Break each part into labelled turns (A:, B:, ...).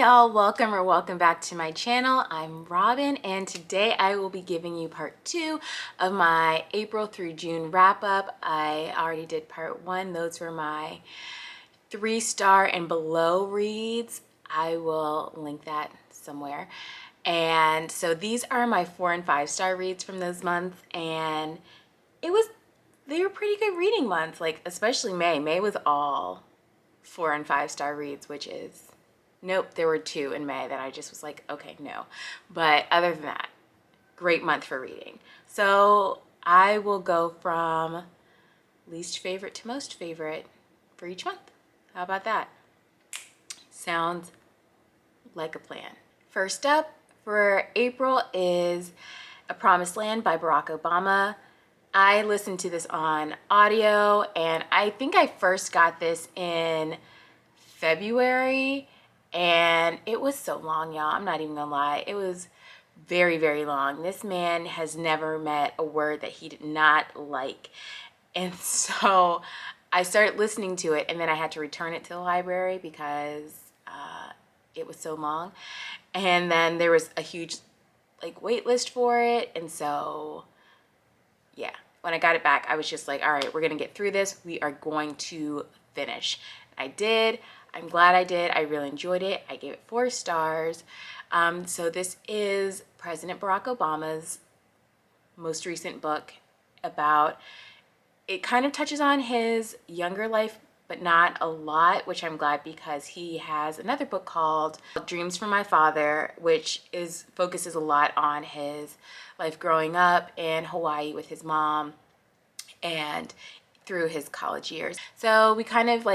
A: y'all, welcome back to my channel. I'm Robin, and today I will be giving you part 2 of my April through June wrap up. I already did part 1. Those were my 3-star and below reads. I will link that somewhere. And so these are my 4 and 5-star reads from those months, and they were pretty good reading months, like especially May. May was all 4 and 5-star reads, which is nope, there were 2 in May that I just was like, okay, no. But other than that, great month for reading. So I will go from least favorite to most favorite for each month. How about that? Sounds like a plan. First up for April is A Promised Land by Barack Obama. I listened to this on audio, and I think I first got this in February, and it was so long, y'all. I'm not even gonna lie. It was very, very long. This man has never met a word that he did not like. And so I started listening to it, and then I had to return it to the library because it was so long. And then there was a huge wait list for it. And so, yeah, when I got it back, I was just like, all right, we're gonna get through this. We are going to finish. I did. I'm glad I did. I really enjoyed it. I gave it 4 stars. So this is President Barack Obama's most recent book about, it kind of touches on his younger life, but not a lot, which I'm glad, because he has another book called Dreams from My Father, which focuses a lot on his life growing up in Hawaii with his mom and through his college years. So we kind of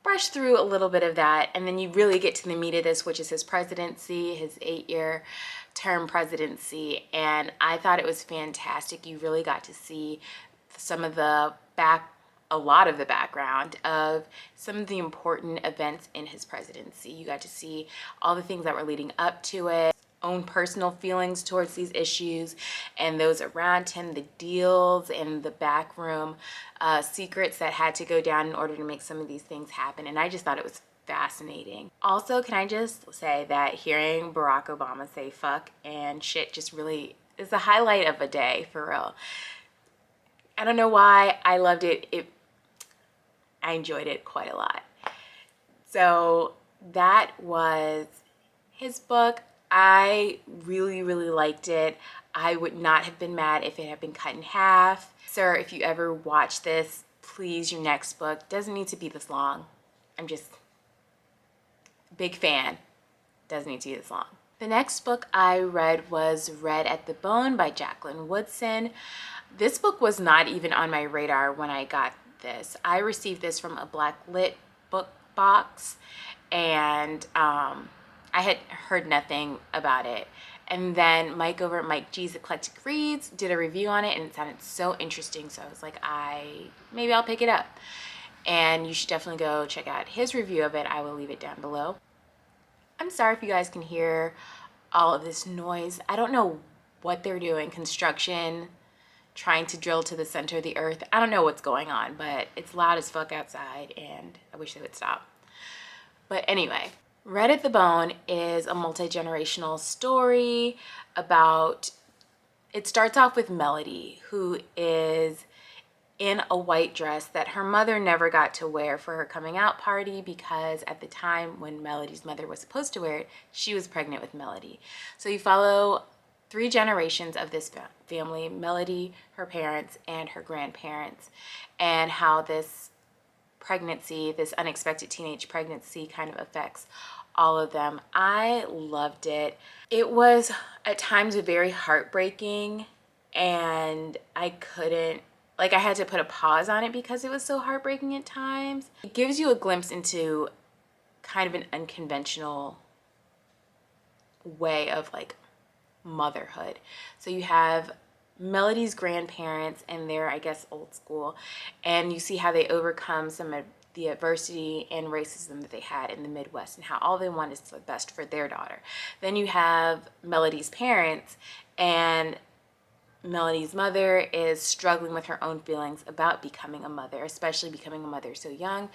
A: brush through a little bit of that, and then you really get to the meat of this, which is his presidency, his 8-year term presidency. And I thought it was fantastic. You really got to see a lot of the background of some of the important events in his presidency. You got to see all the things that were leading up to it, own personal feelings towards these issues and those around him, the deals and the backroom secrets that had to go down in order to make some of these things happen. And I just thought it was fascinating. Also, can I just say that hearing Barack Obama say fuck and shit just really is the highlight of a day, for real. I don't know why. I loved it. I enjoyed it quite a lot. So that was his book. I really, really liked it. I would not have been mad if it had been cut in half. Sir, if you ever watch this, please, your next book doesn't need to be this long. I'm just a big fan. Doesn't need to be this long. The next book I read was Red at the Bone by Jacqueline Woodson. This book was not even on my radar when I got this. I received this from a Black Lit book box, and I had heard nothing about it. And then Mike over at Mike G's Eclectic Reads did a review on it, and it sounded so interesting. So I was like, maybe I'll pick it up. And you should definitely go check out his review of it. I will leave it down below. I'm sorry if you guys can hear all of this noise. I don't know what they're doing. Construction, trying to drill to the center of the earth. I don't know what's going on, but it's loud as fuck outside, and I wish they would stop. But anyway, Red at the Bone is a multi-generational story about, it starts off with Melody, who is in a white dress that her mother never got to wear for her coming out party, because at the time when Melody's mother was supposed to wear it, she was pregnant with Melody. So you follow 3 generations of this family, Melody, her parents, and her grandparents, and how this pregnancy, this unexpected teenage pregnancy, kind of affects all of them. I loved it. It was at times very heartbreaking, and I couldn't, I had to put a pause on it because it was so heartbreaking at times. It gives you a glimpse into kind of an unconventional way of motherhood. So you have Melody's grandparents, and they're, I guess, old school, and you see how they overcome some of the adversity and racism that they had in the Midwest, and how all they want is the best for their daughter. Then you have Melody's parents, and Melody's mother is struggling with her own feelings about becoming a mother, especially becoming a mother so young.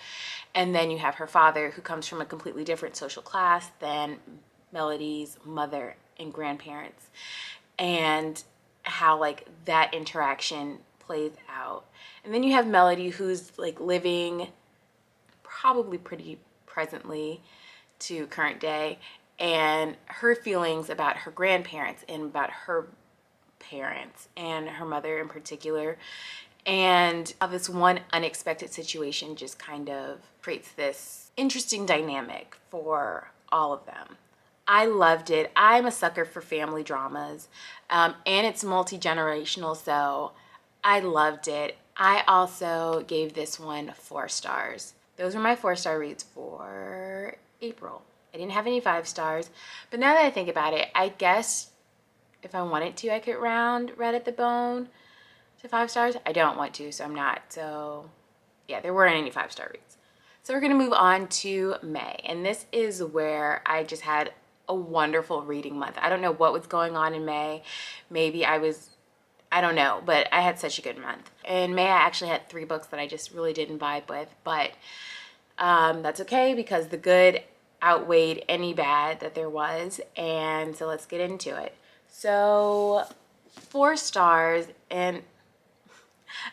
A: And then you have her father, who comes from a completely different social class than Melody's mother and grandparents, and how like that interaction plays out. And then you have Melody, who's like living probably pretty presently to current day, and her feelings about her grandparents and about her parents and her mother in particular, and how this one unexpected situation just kind of creates this interesting dynamic for all of them. I loved it. I'm a sucker for family dramas, and it's multi-generational, so I loved it. I also gave this one 4 stars. Those were my 4-star reads for April. I didn't have any 5 stars, but now that I think about it, I guess if I wanted to, I could round Red at the Bone to 5 stars. I don't want to, so I'm not. So yeah, there weren't any 5-star reads. So we're gonna move on to May, and this is where I just had a wonderful reading month. I don't know what was going on in May. Maybe I don't know, but I had such a good month. In May, I actually had 3 books that I just really didn't vibe with, but that's okay because the good outweighed any bad that there was, and so let's get into it. So 4 stars, and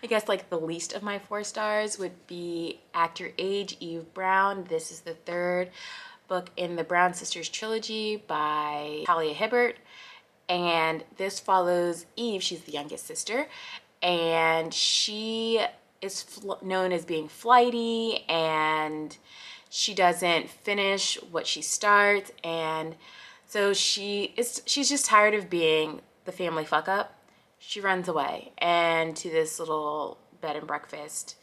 A: I guess like the least of my 4 stars would be Act Your Age, Eve Brown. This is the 3rd book in the Brown Sisters trilogy by Talia Hibbert, and this follows Eve. She's the youngest sister, and she is known as being flighty, and she doesn't finish what she starts, and so she's just tired of being the family fuck up. She runs away and to this little bed and breakfast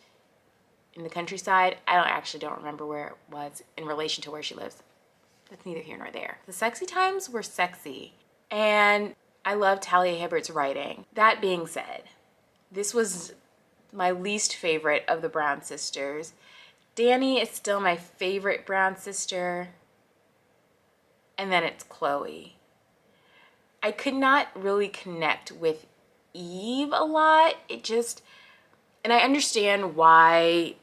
A: in the countryside. I don't remember where it was in relation to where she lives. That's neither here nor there. The sexy times were sexy, and I love Talia Hibbert's writing. That being said, this was my least favorite of the Brown sisters. Danny is still my favorite Brown sister, and then it's Chloe. I could not really connect with Eve a lot. And I understand why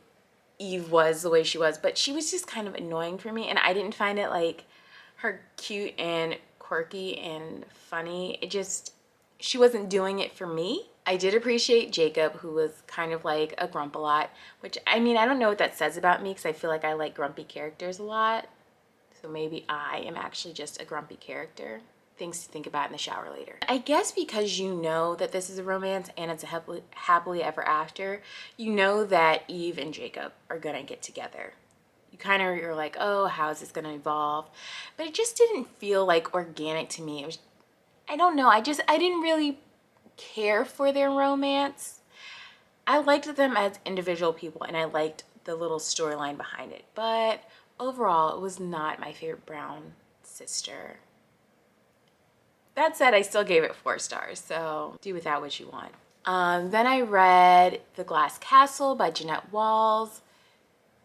A: Eve was the way she was, but she was just kind of annoying for me, and I didn't find it like her cute and quirky and funny. She wasn't doing it for me. I did appreciate Jacob, who was kind of like a grump-a-lot, which, I mean, I don't know what that says about me because I feel like I like grumpy characters a lot. So maybe I am actually just a grumpy character. Things to think about in the shower later. I guess because you know that this is a romance and it's a happily ever after, you know that Eve and Jacob are gonna get together. You're like, oh, how is this gonna evolve? But it just didn't feel like organic to me. I don't know, I didn't really care for their romance. I liked them as individual people, and I liked the little storyline behind it, but overall, it was not my favorite Brown sister. That said, I still gave it 4 stars, so do with that what you want. Then I read The Glass Castle by Jeanette Walls.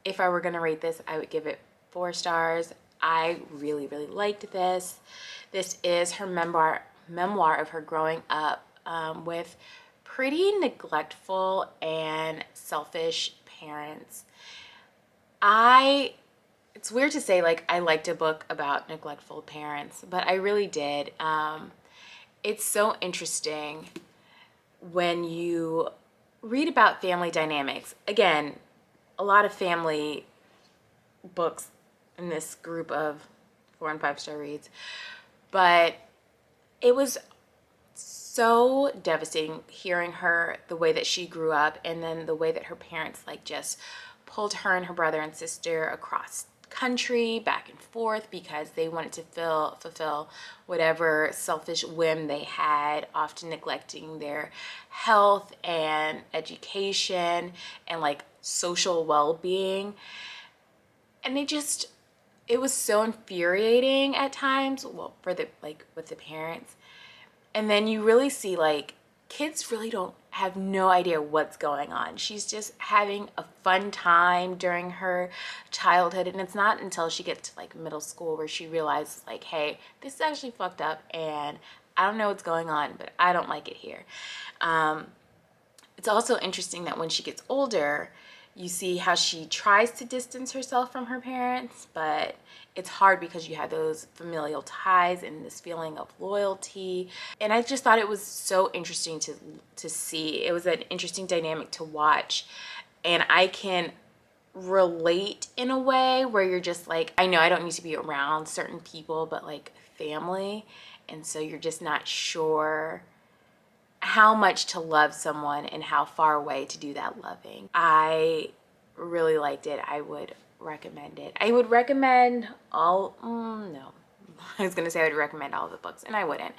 A: If I were gonna rate this, I would give it 4 stars. I really, really liked this. This is her memoir of her growing up with pretty neglectful and selfish parents. It's weird to say like I liked a book about neglectful parents, but I really did. It's so interesting when you read about family dynamics. Again, a lot of family books in this group of 4 and 5-star reads, but it was so devastating hearing the way that she grew up, and then the way that her parents like just pulled her and her brother and sister across country back and forth because they wanted to fulfill whatever selfish whim they had, often neglecting their health and education and like social well-being. And it was so infuriating at times, well, with the parents. And then you really see like kids really have no idea what's going on. She's just having a fun time during her childhood, and it's not until she gets to like middle school where she realizes like, hey, this is actually fucked up and I don't know what's going on, but I don't like it here. It's also interesting that when she gets older, you see how she tries to distance herself from her parents, but it's hard because you have those familial ties and this feeling of loyalty. And I just thought it was so interesting to see. It was an interesting dynamic to watch. And I can relate in a way where you're just like, I know I don't need to be around certain people, but like family. And so you're just not sure how much to love someone and how far away to do that loving. I really liked it. I would recommend it. I would recommend all, no. I was gonna say I would recommend all of the books, and I wouldn't.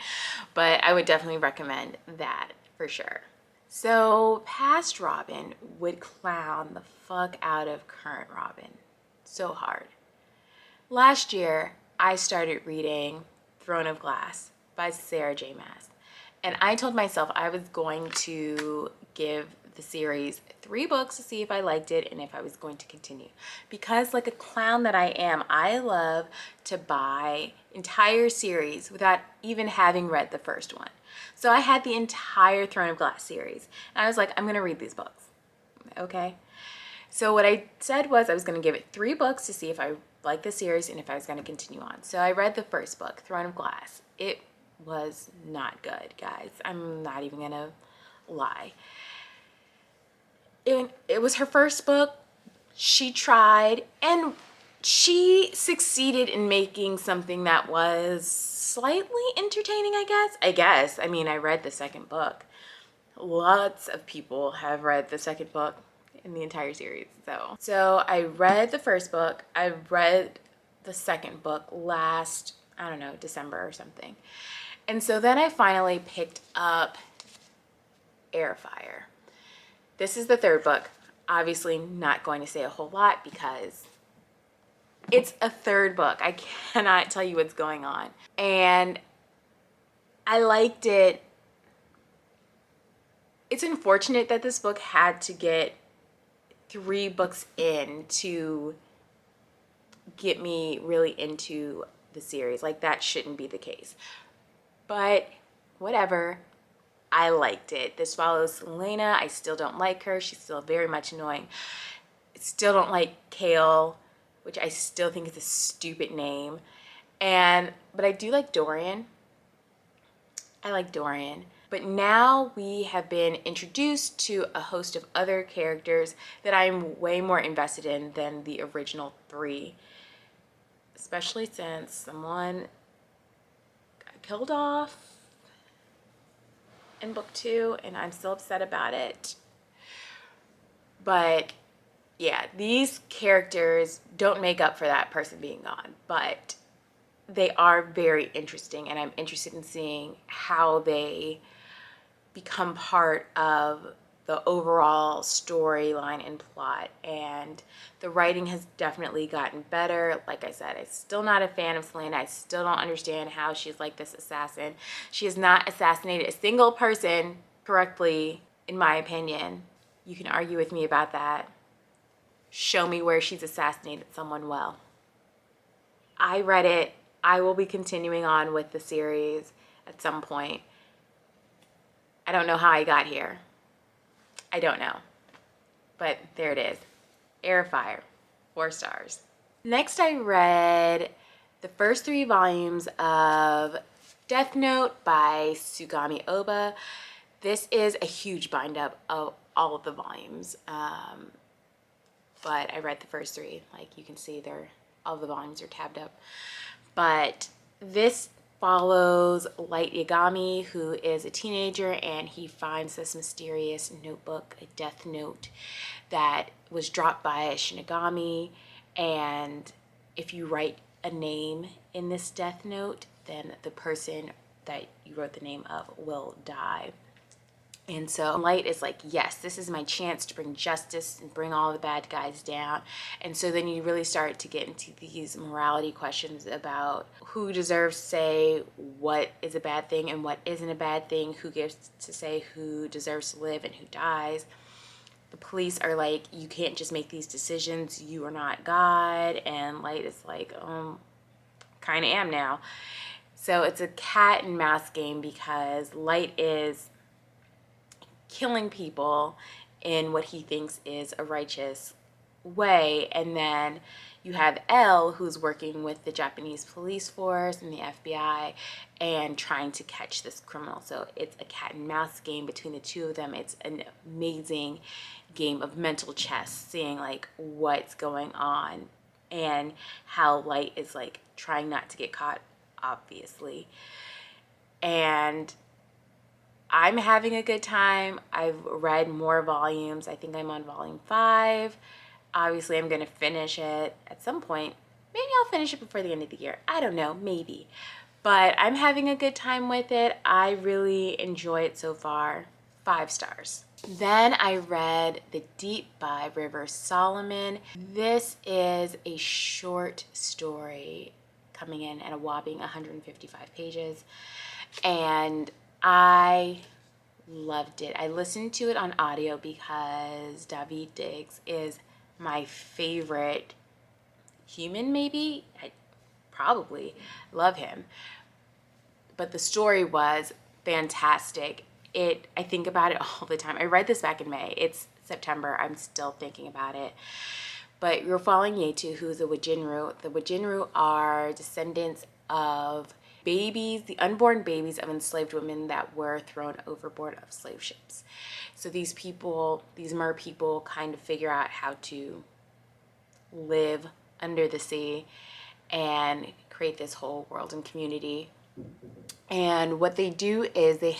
A: But I would definitely recommend that for sure. So past Robin would clown the fuck out of current Robin so hard. Last year, I started reading Throne of Glass by Sarah J. Maas. And I told myself I was going to give the series 3 books to see if I liked it and if I was going to continue. Because like a clown that I am, I love to buy entire series without even having read the first one. So I had the entire Throne of Glass series. And I was like, I'm going to read these books. Okay? So what I said was I was going to give it 3 books to see if I liked the series and if I was going to continue on. So I read the first book, Throne of Glass. It was not good, guys. I'm not even gonna lie. It was her first book. She tried and she succeeded in making something that was slightly entertaining, I guess. I mean, I read the second book. Lots of people have read the second book in the entire series. So I read the first book. I read the second book last, I don't know, December or something. And so then I finally picked up Heir. This is the third book. Obviously not going to say a whole lot because it's a third book. I cannot tell you what's going on. And I liked it. It's unfortunate that this book had to get 3 books in to get me really into the series. Like, that shouldn't be the case. But whatever, I liked it. This follows Selena. I still don't like her. She's still very much annoying. I still don't like Kale, which I still think is a stupid name. But I do like Dorian. I like Dorian. But now we have been introduced to a host of other characters that I'm way more invested in than the original 3. Especially since someone killed off in book 2 and I'm still upset about it. But yeah, these characters don't make up for that person being gone, but they are very interesting and I'm interested in seeing how they become part of the overall storyline and plot. And the writing has definitely gotten better. Like I said, I'm still not a fan of Selena. I still don't understand how she's like this assassin. She has not assassinated a single person correctly, in my opinion. You can argue with me about that. Show me where she's assassinated someone well. I read it. I will be continuing on with the series at some point. I don't know how I got here. I don't know. But there it is. Heir, 4 stars. Next, I read the first 3 volumes of Death Note by Tsugami Obha. This is a huge bind up of all of the volumes. But I read the first 3. Like you can see, all the volumes are tabbed up. But this follows Light Yagami, who is a teenager, and he finds this mysterious notebook, a death note, that was dropped by a Shinigami. And if you write a name in this death note, then the person that you wrote the name of will die. And so Light is like, yes, this is my chance to bring justice and bring all the bad guys down. And so then you really start to get into these morality questions about who deserves to say what is a bad thing and what isn't a bad thing, who gets to say who deserves to live and who dies. The police are like, you can't just make these decisions, you are not God. And Light is like, kind of am now. So it's a cat and mouse game because Light is killing people in what he thinks is a righteous way, and then you have Elle, who's working with the Japanese police force and the FBI and trying to catch this criminal. So it's a cat and mouse game between the two of them. It's an amazing game of mental chess, seeing like what's going on and how Light is like trying not to get caught, obviously. And I'm having a good time. I've read more volumes. I think I'm on volume 5. Obviously, I'm going to finish it at some point. Maybe I'll finish it before the end of the year. I don't know, maybe. But I'm having a good time with it. I really enjoy it so far. 5 stars. Then I read The Deep by River Solomon. This is a short story coming in at a whopping 155 pages. And I loved it. I listened to it on audio because David Diggs is my favorite human, maybe. I probably love him. But the story was fantastic. I think about it all the time. I read this back in May. It's September. I'm still thinking about it. But you're following Yetu, who's a Wajinru. The Wajinru are descendants of babies, the unborn babies of enslaved women that were thrown overboard of slave ships. So these people, these mer people, kind of figure out how to live under the sea and create this whole world and community. And what they do is they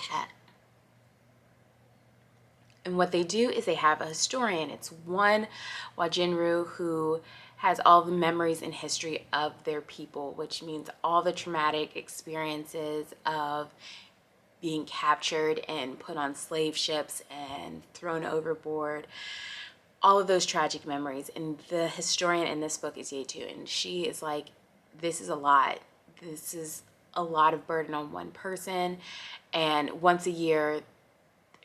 A: have a historian. It's one Wajinru who has all the memories and history of their people, which means all the traumatic experiences of being captured and put on slave ships and thrown overboard, all of those tragic memories. And the historian in this book is Yetu, and she is like, this is a lot. This is a lot of burden on one person. And once a year,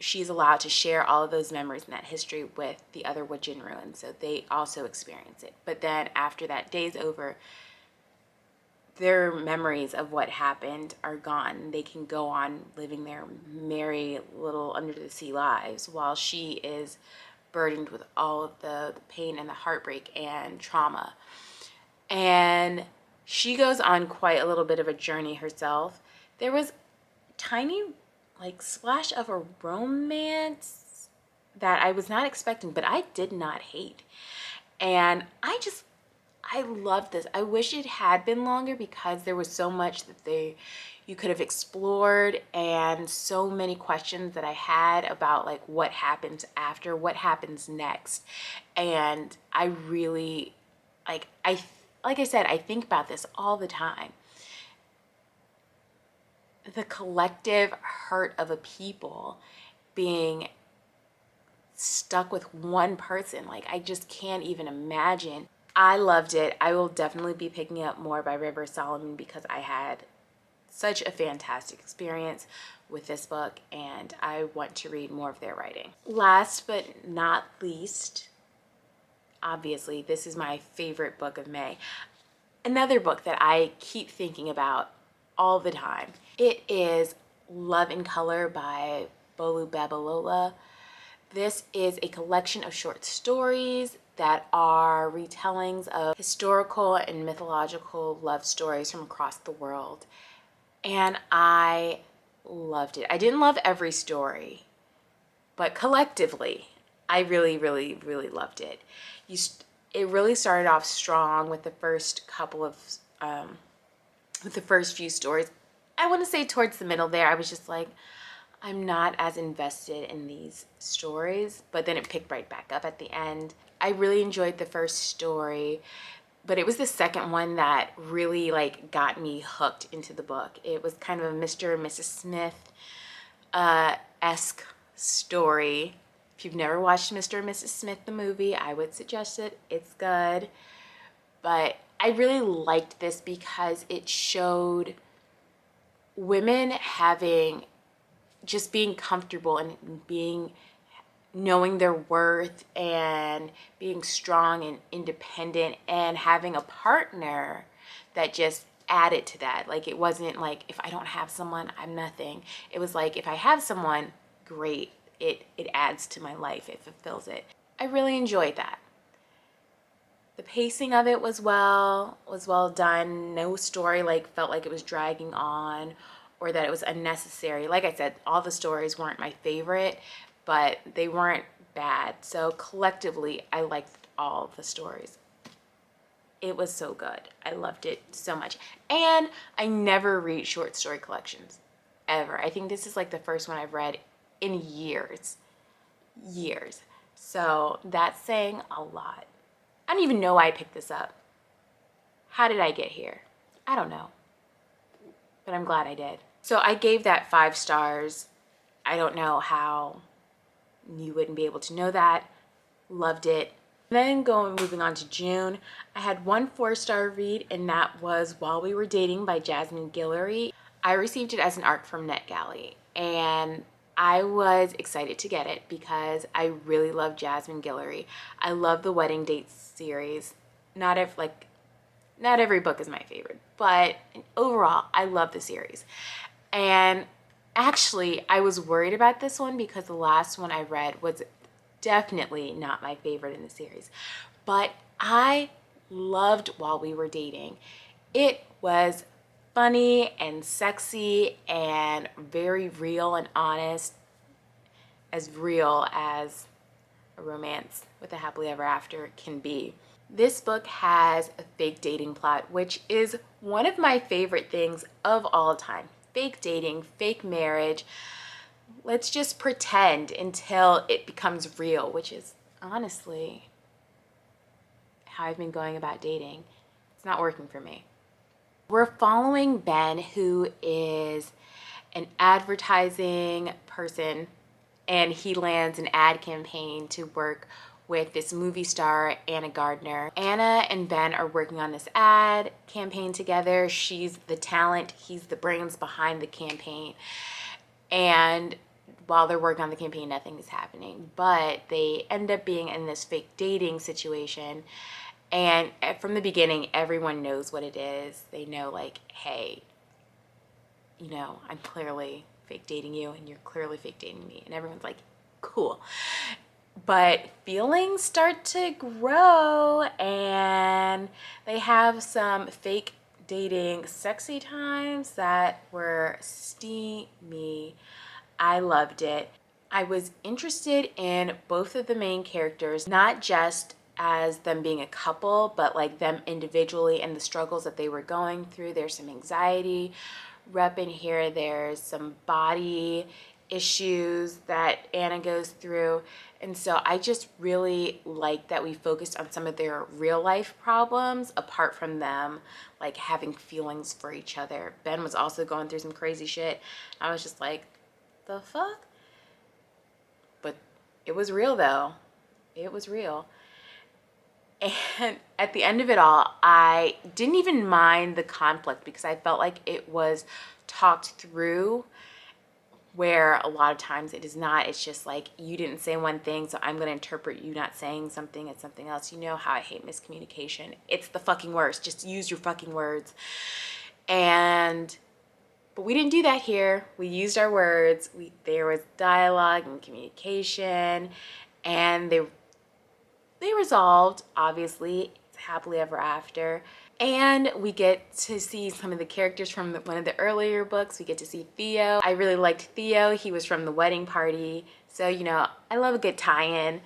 A: she's allowed to share all of those memories and that history with the other Wajinru, and so they also experience it. But then after that day's over, their memories of what happened are gone. They can go on living their merry little under-the-sea lives while she is burdened with all of the pain and the heartbreak and trauma. And she goes on quite a little bit of a journey herself. There was tiny like splash of a romance that I was not expecting, but I did not hate. And I love this. I wish it had been longer because there was so much that you could have explored, and so many questions that I had about like what happens after, what happens next. And I really like I said, I think about this all the time. The collective hurt of a people being stuck with one person. Like, I just can't even imagine. I loved it. I will definitely be picking up more by River Solomon because I had such a fantastic experience with this book, and I want to read more of their writing. Last but not least, obviously, this is my favorite book of May. Another book that I keep thinking about all the time. It is Love in Color by Bolu Babalola. This is a collection of short stories that are retellings of historical and mythological love stories from across the world. And I loved it. I didn't love every story, but collectively, I really, really, really loved it. It really started off strong with the first couple of with the first few stories. I want to say towards the middle there, I was just like, I'm not as invested in these stories, but then it picked right back up at the end. I really enjoyed the first story, but it was the second one that really like got me hooked into the book. It was kind of a Mr. and Mrs. Smith esque story. If you've never watched Mr. and Mrs. Smith the movie, I would suggest it. It's good. But I really liked this because it showed women being comfortable and knowing their worth and being strong and independent, and having a partner that just added to that. Like, it wasn't like, if I don't have someone, I'm nothing. It was like, if I have someone, great. It adds to my life. It fulfills it. I really enjoyed that. The pacing of it was well done. No story felt like it was dragging on or that it was unnecessary. Like I said, all the stories weren't my favorite, but they weren't bad. So collectively, I liked all the stories. It was so good. I loved it so much. And I never read short story collections, ever. I think this is like the first one I've read in years. So that's saying a lot. I don't even know why I picked this up. How did I get here? I don't know. But I'm glad I did. So I gave that 5 stars. I don't know how you wouldn't be able to know that. Loved it. Then moving on to June, I had one 4-star read, and that was While We Were Dating by Jasmine Guillory. I received it as an ARC from NetGalley, and I was excited to get it because I really love Jasmine Guillory. I love the Wedding Dates series. Not every book is my favorite, but overall, I love the series. And actually, I was worried about this one because the last one I read was definitely not my favorite in the series. But I loved While We Were Dating. It was funny and sexy and very real and honest, as real as a romance with a happily ever after can be. This book has a fake dating plot, which is one of my favorite things of all time. Fake dating, fake marriage. Let's just pretend until it becomes real, which is honestly how I've been going about dating. It's not working for me. We're following Ben, who is an advertising person, and he lands an ad campaign to work with this movie star, Anna Gardner. Anna and Ben are working on this ad campaign together. She's the talent, he's the brains behind the campaign. And while they're working on the campaign, nothing is happening. But they end up being in this fake dating situation. And from the beginning, everyone knows what it is. They know, like, hey, you know, I'm clearly fake dating you and you're clearly fake dating me. And everyone's like, cool. But feelings start to grow and they have some fake dating sexy times that were steamy. I loved it. I was interested in both of the main characters, not just as them being a couple, but like them individually and the struggles that they were going through. There's some anxiety rep in here. There's some body issues that Anna goes through. And so I just really like that we focused on some of their real life problems apart from them like having feelings for each other. Ben was also going through some crazy shit. I was just like, the fuck? But it was real though. It was real. And at the end of it all, I didn't even mind the conflict because I felt like it was talked through, where a lot of times it is not. It's just like, you didn't say one thing, so I'm going to interpret you not saying something as something else. You know how I hate miscommunication. It's the fucking worst. Just use your fucking words. But we didn't do that here. We used our words. There was dialogue and communication, and they resolved, obviously. It's happily ever after. And we get to see some of the characters from one of the earlier books. We get to see Theo. I really liked Theo. He was from The Wedding Party. So, you know, I love a good tie-in.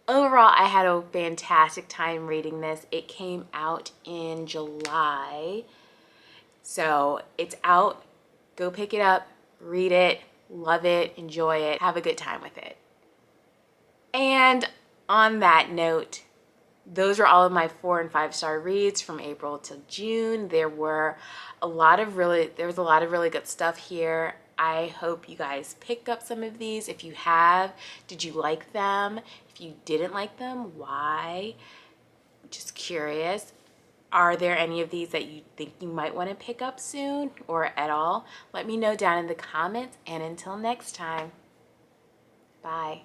A: Overall, I had a fantastic time reading this. It came out in July. So it's out. Go pick it up, read it, love it, enjoy it, have a good time with it. And on that note, those are all of my 4- and 5-star reads from April to June. There was a lot of really good stuff here. I hope you guys pick up some of these. If you have, did you like them? If you didn't like them, why? Just curious. Are there any of these that you think you might want to pick up soon or at all? Let me know down in the comments, and until next time, bye.